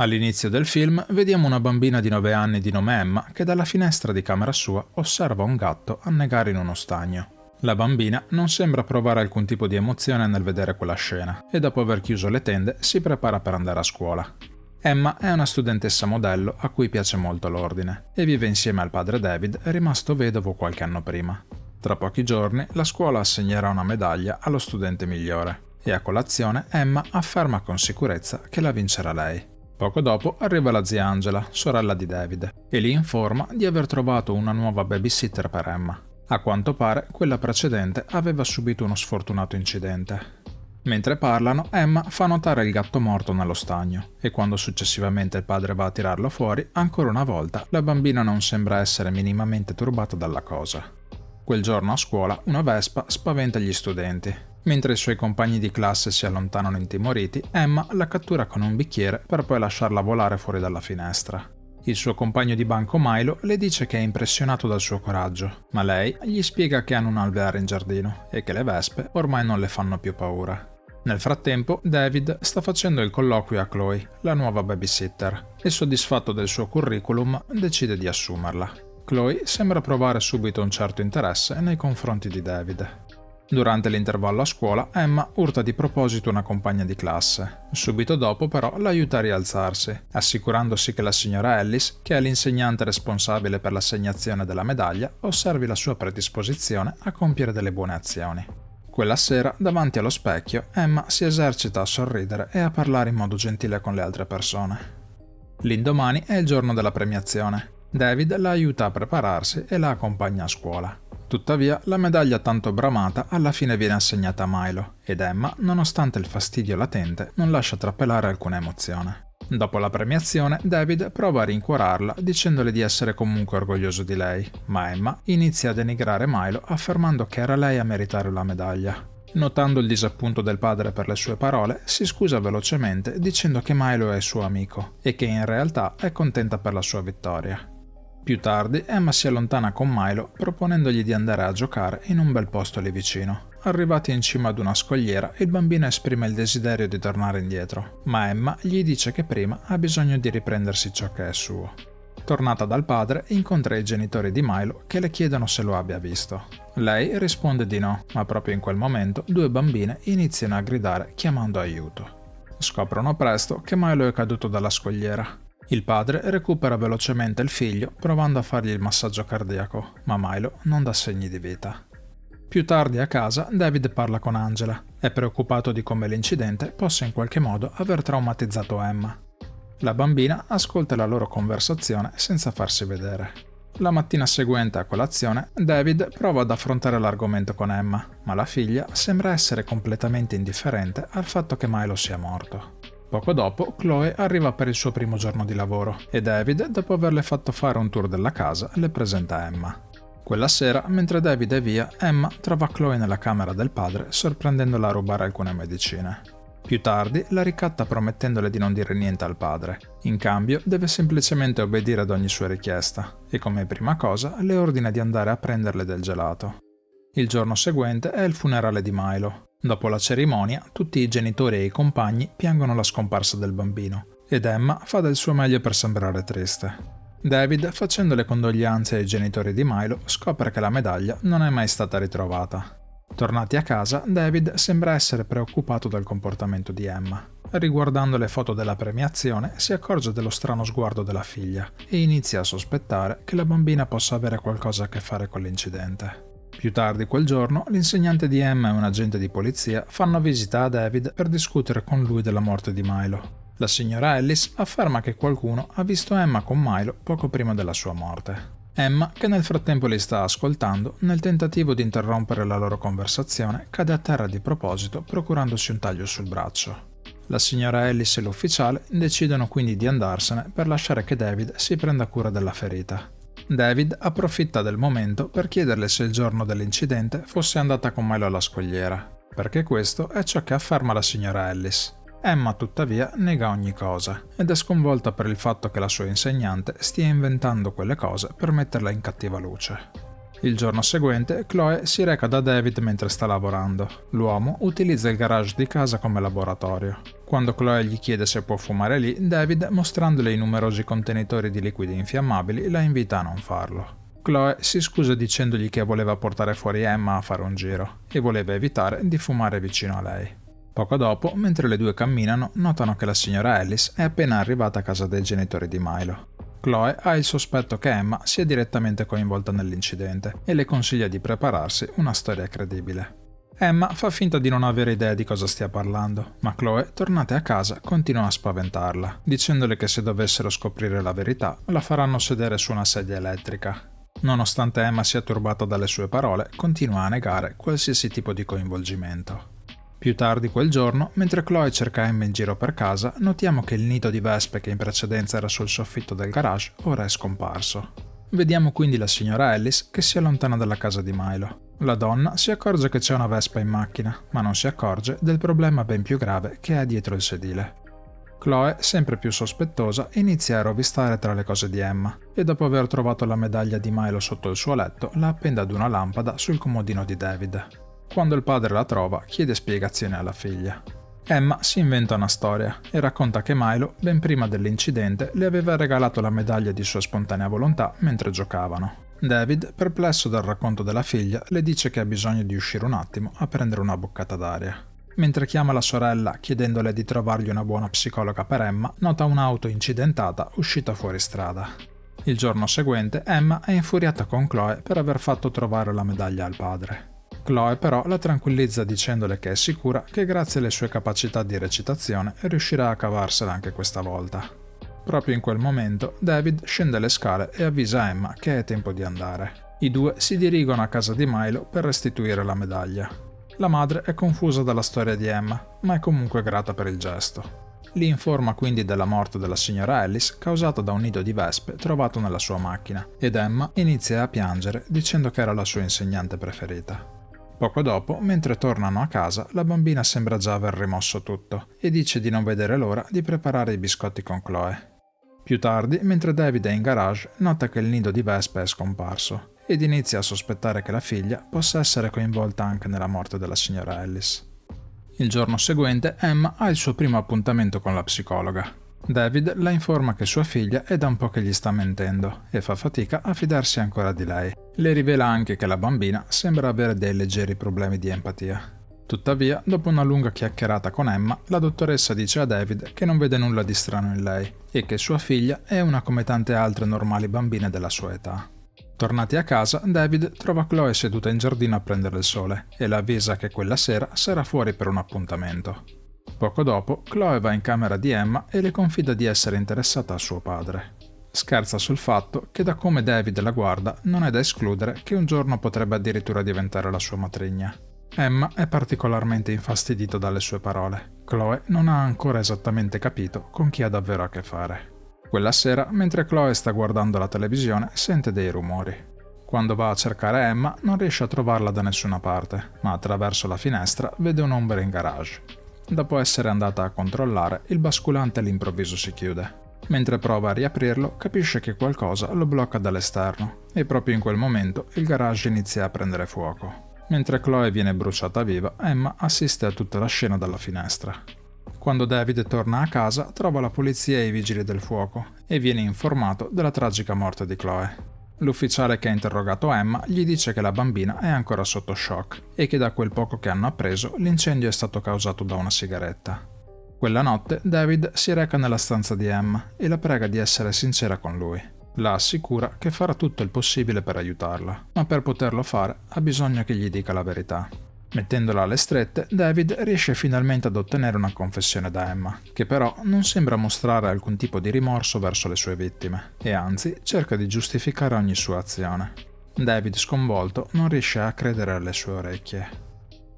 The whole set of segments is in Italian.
All'inizio del film vediamo una bambina di 9 anni di nome Emma che dalla finestra di camera sua osserva un gatto annegare in uno stagno. La bambina non sembra provare alcun tipo di emozione nel vedere quella scena e dopo aver chiuso le tende si prepara per andare a scuola. Emma è una studentessa modello a cui piace molto l'ordine e vive insieme al padre David, rimasto vedovo qualche anno prima. Tra pochi giorni la scuola assegnerà una medaglia allo studente migliore e a colazione Emma afferma con sicurezza che la vincerà lei. Poco dopo arriva la zia Angela, sorella di David, e li informa di aver trovato una nuova babysitter per Emma. A quanto pare, quella precedente aveva subito uno sfortunato incidente. Mentre parlano, Emma fa notare il gatto morto nello stagno, e quando successivamente il padre va a tirarlo fuori, ancora una volta la bambina non sembra essere minimamente turbata dalla cosa. Quel giorno a scuola una vespa spaventa gli studenti. Mentre i suoi compagni di classe si allontanano intimoriti, Emma la cattura con un bicchiere per poi lasciarla volare fuori dalla finestra. Il suo compagno di banco Milo le dice che è impressionato dal suo coraggio, ma lei gli spiega che hanno un alveare in giardino e che le vespe ormai non le fanno più paura. Nel frattempo, David sta facendo il colloquio a Chloe, la nuova babysitter, e soddisfatto del suo curriculum decide di assumerla. Chloe sembra provare subito un certo interesse nei confronti di David. Durante l'intervallo a scuola, Emma urta di proposito una compagna di classe. Subito dopo, però, l'aiuta a rialzarsi, assicurandosi che la signora Ellis, che è l'insegnante responsabile per l'assegnazione della medaglia, osservi la sua predisposizione a compiere delle buone azioni. Quella sera, davanti allo specchio, Emma si esercita a sorridere e a parlare in modo gentile con le altre persone. L'indomani è il giorno della premiazione. David la aiuta a prepararsi e la accompagna a scuola. Tuttavia, la medaglia tanto bramata alla fine viene assegnata a Milo, ed Emma, nonostante il fastidio latente, non lascia trapelare alcuna emozione. Dopo la premiazione, David prova a rincuorarla dicendole di essere comunque orgoglioso di lei, ma Emma inizia a denigrare Milo affermando che era lei a meritare la medaglia. Notando il disappunto del padre per le sue parole, si scusa velocemente dicendo che Milo è suo amico e che in realtà è contenta per la sua vittoria. Più tardi Emma si allontana con Milo proponendogli di andare a giocare in un bel posto lì vicino. Arrivati in cima ad una scogliera, il bambino esprime il desiderio di tornare indietro, ma Emma gli dice che prima ha bisogno di riprendersi ciò che è suo. Tornata dal padre, incontra i genitori di Milo che le chiedono se lo abbia visto. Lei risponde di no, ma proprio in quel momento due bambine iniziano a gridare chiamando aiuto. Scoprono presto che Milo è caduto dalla scogliera. Il padre recupera velocemente il figlio provando a fargli il massaggio cardiaco, ma Milo non dà segni di vita. Più tardi a casa David parla con Angela. È preoccupato di come l'incidente possa in qualche modo aver traumatizzato Emma. La bambina ascolta la loro conversazione senza farsi vedere. La mattina seguente a colazione, David prova ad affrontare l'argomento con Emma, ma la figlia sembra essere completamente indifferente al fatto che Milo sia morto. Poco dopo, Chloe arriva per il suo primo giorno di lavoro e David, dopo averle fatto fare un tour della casa, le presenta Emma. Quella sera, mentre David è via, Emma trova Chloe nella camera del padre, sorprendendola a rubare alcune medicine. Più tardi la ricatta promettendole di non dire niente al padre. In cambio, deve semplicemente obbedire ad ogni sua richiesta e come prima cosa le ordina di andare a prenderle del gelato. Il giorno seguente è il funerale di Milo. Dopo la cerimonia, tutti i genitori e i compagni piangono la scomparsa del bambino, ed Emma fa del suo meglio per sembrare triste. David, facendo le condoglianze ai genitori di Milo, scopre che la medaglia non è mai stata ritrovata. Tornati a casa, David sembra essere preoccupato dal comportamento di Emma. Riguardando le foto della premiazione, si accorge dello strano sguardo della figlia e inizia a sospettare che la bambina possa avere qualcosa a che fare con l'incidente. Più tardi quel giorno, l'insegnante di Emma e un agente di polizia fanno visita a David per discutere con lui della morte di Milo. La signora Ellis afferma che qualcuno ha visto Emma con Milo poco prima della sua morte. Emma, che nel frattempo li sta ascoltando, nel tentativo di interrompere la loro conversazione, cade a terra di proposito procurandosi un taglio sul braccio. La signora Ellis e l'ufficiale decidono quindi di andarsene per lasciare che David si prenda cura della ferita. David approfitta del momento per chiederle se il giorno dell'incidente fosse andata con Milo alla scogliera, perché questo è ciò che afferma la signora Ellis. Emma, tuttavia, nega ogni cosa ed è sconvolta per il fatto che la sua insegnante stia inventando quelle cose per metterla in cattiva luce. Il giorno seguente, Chloe si reca da David mentre sta lavorando. L'uomo utilizza il garage di casa come laboratorio. Quando Chloe gli chiede se può fumare lì, David, mostrandole i numerosi contenitori di liquidi infiammabili, la invita a non farlo. Chloe si scusa dicendogli che voleva portare fuori Emma a fare un giro e voleva evitare di fumare vicino a lei. Poco dopo, mentre le due camminano, notano che la signora Ellis è appena arrivata a casa dei genitori di Milo. Chloe ha il sospetto che Emma sia direttamente coinvolta nell'incidente e le consiglia di prepararsi una storia credibile. Emma fa finta di non avere idea di cosa stia parlando, ma Chloe, tornate a casa, continua a spaventarla, dicendole che se dovessero scoprire la verità, la faranno sedere su una sedia elettrica. Nonostante Emma sia turbata dalle sue parole, continua a negare qualsiasi tipo di coinvolgimento. Più tardi quel giorno, mentre Chloe cerca Emma in giro per casa, notiamo che il nido di vespe che in precedenza era sul soffitto del garage ora è scomparso. Vediamo quindi la signora Ellis che si allontana dalla casa di Milo. La donna si accorge che c'è una vespa in macchina, ma non si accorge del problema ben più grave che è dietro il sedile. Chloe, sempre più sospettosa, inizia a rovistare tra le cose di Emma e dopo aver trovato la medaglia di Milo sotto il suo letto, la appende ad una lampada sul comodino di David. Quando il padre la trova, chiede spiegazioni alla figlia. Emma si inventa una storia e racconta che Milo, ben prima dell'incidente, le aveva regalato la medaglia di sua spontanea volontà mentre giocavano. David, perplesso dal racconto della figlia, le dice che ha bisogno di uscire un attimo a prendere una boccata d'aria. Mentre chiama la sorella chiedendole di trovargli una buona psicologa per Emma, nota un'auto incidentata uscita fuori strada. Il giorno seguente, Emma è infuriata con Chloe per aver fatto trovare la medaglia al padre. Chloe però la tranquillizza dicendole che è sicura che grazie alle sue capacità di recitazione riuscirà a cavarsela anche questa volta. Proprio in quel momento David scende le scale e avvisa Emma che è tempo di andare. I due si dirigono a casa di Milo per restituire la medaglia. La madre è confusa dalla storia di Emma, ma è comunque grata per il gesto. Li informa quindi della morte della signora Ellis causata da un nido di vespe trovato nella sua macchina ed Emma inizia a piangere dicendo che era la sua insegnante preferita. Poco dopo, mentre tornano a casa, la bambina sembra già aver rimosso tutto e dice di non vedere l'ora di preparare i biscotti con Chloe. Più tardi, mentre David è in garage, nota che il nido di vespe è scomparso ed inizia a sospettare che la figlia possa essere coinvolta anche nella morte della signora Ellis. Il giorno seguente, Emma ha il suo primo appuntamento con la psicologa. David la informa che sua figlia è da un po' che gli sta mentendo e fa fatica a fidarsi ancora di lei. Le rivela anche che la bambina sembra avere dei leggeri problemi di empatia. Tuttavia, dopo una lunga chiacchierata con Emma, la dottoressa dice a David che non vede nulla di strano in lei e che sua figlia è una come tante altre normali bambine della sua età. Tornati a casa, David trova Chloe seduta in giardino a prendere il sole e la avvisa che quella sera sarà fuori per un appuntamento. Poco dopo, Chloe va in camera di Emma e le confida di essere interessata a suo padre. Scherza sul fatto che da come David la guarda non è da escludere che un giorno potrebbe addirittura diventare la sua matrigna. Emma è particolarmente infastidita dalle sue parole. Chloe non ha ancora esattamente capito con chi ha davvero a che fare. Quella sera, mentre Chloe sta guardando la televisione, sente dei rumori. Quando va a cercare Emma, non riesce a trovarla da nessuna parte, ma attraverso la finestra vede un'ombra in garage. Dopo essere andata a controllare, il basculante all'improvviso si chiude. Mentre prova a riaprirlo, capisce che qualcosa lo blocca dall'esterno e proprio in quel momento il garage inizia a prendere fuoco. Mentre Chloe viene bruciata viva, Emma assiste a tutta la scena dalla finestra. Quando David torna a casa, trova la polizia e i vigili del fuoco e viene informato della tragica morte di Chloe. L'ufficiale che ha interrogato Emma gli dice che la bambina è ancora sotto shock e che da quel poco che hanno appreso l'incendio è stato causato da una sigaretta. Quella notte David si reca nella stanza di Emma e la prega di essere sincera con lui. La assicura che farà tutto il possibile per aiutarla, ma per poterlo fare ha bisogno che gli dica la verità. Mettendola alle strette, David riesce finalmente ad ottenere una confessione da Emma, che però non sembra mostrare alcun tipo di rimorso verso le sue vittime, e anzi cerca di giustificare ogni sua azione. David, sconvolto, non riesce a credere alle sue orecchie.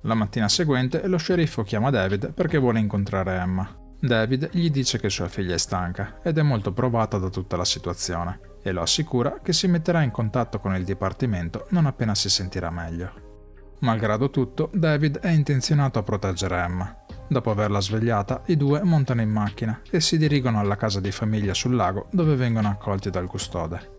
La mattina seguente lo sceriffo chiama David perché vuole incontrare Emma. David gli dice che sua figlia è stanca ed è molto provata da tutta la situazione e lo assicura che si metterà in contatto con il dipartimento non appena si sentirà meglio. Malgrado tutto, David è intenzionato a proteggere Emma. Dopo averla svegliata, i due montano in macchina e si dirigono alla casa di famiglia sul lago dove vengono accolti dal custode.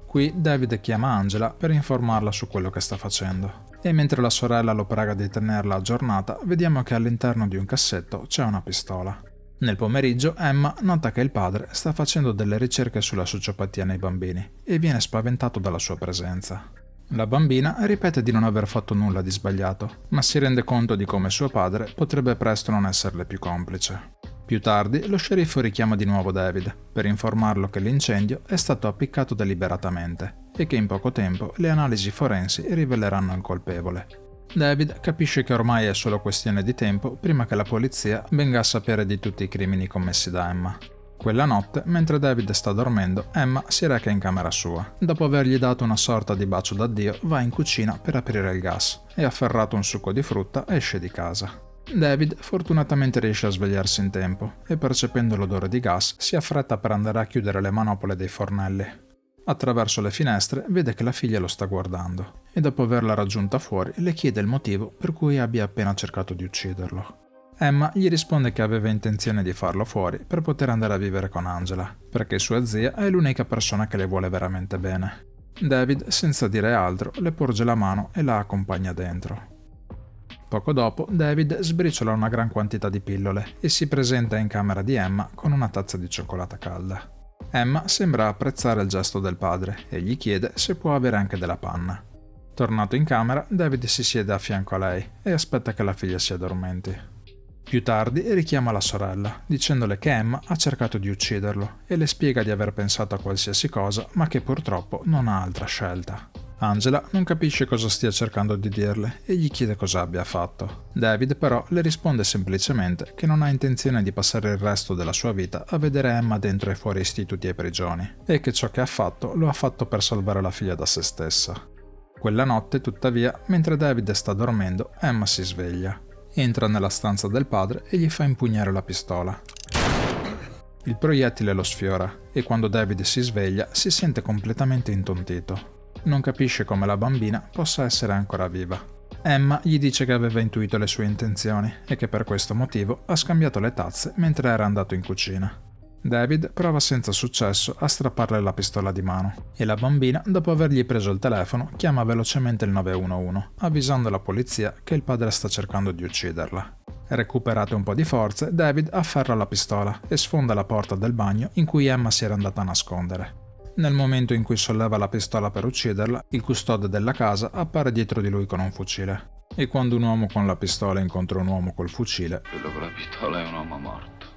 Qui David chiama Angela per informarla su quello che sta facendo. E mentre la sorella lo prega di tenerla aggiornata, vediamo che all'interno di un cassetto c'è una pistola. Nel pomeriggio Emma nota che il padre sta facendo delle ricerche sulla sociopatia nei bambini e viene spaventato dalla sua presenza. La bambina ripete di non aver fatto nulla di sbagliato, ma si rende conto di come suo padre potrebbe presto non esserle più complice. Più tardi lo sceriffo richiama di nuovo David per informarlo che l'incendio è stato appiccato deliberatamente e che in poco tempo le analisi forensi riveleranno il colpevole. David capisce che ormai è solo questione di tempo prima che la polizia venga a sapere di tutti i crimini commessi da Emma. Quella notte, mentre David sta dormendo, Emma si reca in camera sua. Dopo avergli dato una sorta di bacio d'addio, va in cucina per aprire il gas e, afferrato un succo di frutta, esce di casa. David fortunatamente riesce a svegliarsi in tempo e, percependo l'odore di gas, si affretta per andare a chiudere le manopole dei fornelli. Attraverso le finestre vede che la figlia lo sta guardando e, dopo averla raggiunta fuori, le chiede il motivo per cui abbia appena cercato di ucciderlo. Emma gli risponde che aveva intenzione di farlo fuori per poter andare a vivere con Angela, perché sua zia è l'unica persona che le vuole veramente bene. David, senza dire altro, le porge la mano e la accompagna dentro. Poco dopo, David sbriciola una gran quantità di pillole e si presenta in camera di Emma con una tazza di cioccolata calda. Emma sembra apprezzare il gesto del padre e gli chiede se può avere anche della panna. Tornato in camera, David si siede a fianco a lei e aspetta che la figlia si addormenti. Più tardi richiama la sorella, dicendole che Emma ha cercato di ucciderlo e le spiega di aver pensato a qualsiasi cosa, ma che purtroppo non ha altra scelta. Angela non capisce cosa stia cercando di dirle e gli chiede cosa abbia fatto. David però le risponde semplicemente che non ha intenzione di passare il resto della sua vita a vedere Emma dentro e fuori istituti e prigioni e che ciò che ha fatto lo ha fatto per salvare la figlia da se stessa. Quella notte, tuttavia, mentre David sta dormendo, Emma si sveglia. Entra nella stanza del padre e gli fa impugnare la pistola. Il proiettile lo sfiora e quando David si sveglia si sente completamente intontito. Non capisce come la bambina possa essere ancora viva. Emma gli dice che aveva intuito le sue intenzioni e che per questo motivo ha scambiato le tazze mentre era andato in cucina. David prova senza successo a strapparle la pistola di mano e la bambina, dopo avergli preso il telefono, chiama velocemente il 911, avvisando la polizia che il padre sta cercando di ucciderla. Recuperate un po' di forze, David afferra la pistola e sfonda la porta del bagno in cui Emma si era andata a nascondere. Nel momento in cui solleva la pistola per ucciderla, il custode della casa appare dietro di lui con un fucile. E quando un uomo con la pistola incontra un uomo col fucile, quello con la pistola è un uomo morto.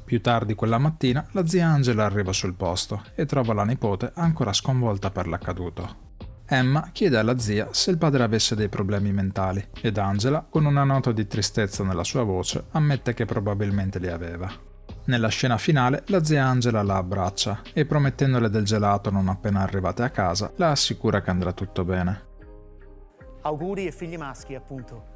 Più tardi quella mattina, la zia Angela arriva sul posto e trova la nipote ancora sconvolta per l'accaduto. Emma chiede alla zia se il padre avesse dei problemi mentali ed Angela, con una nota di tristezza nella sua voce, ammette che probabilmente li aveva. Nella scena finale, la zia Angela la abbraccia e, promettendole del gelato non appena arrivate a casa, la assicura che andrà tutto bene. Auguri e figli maschi, appunto.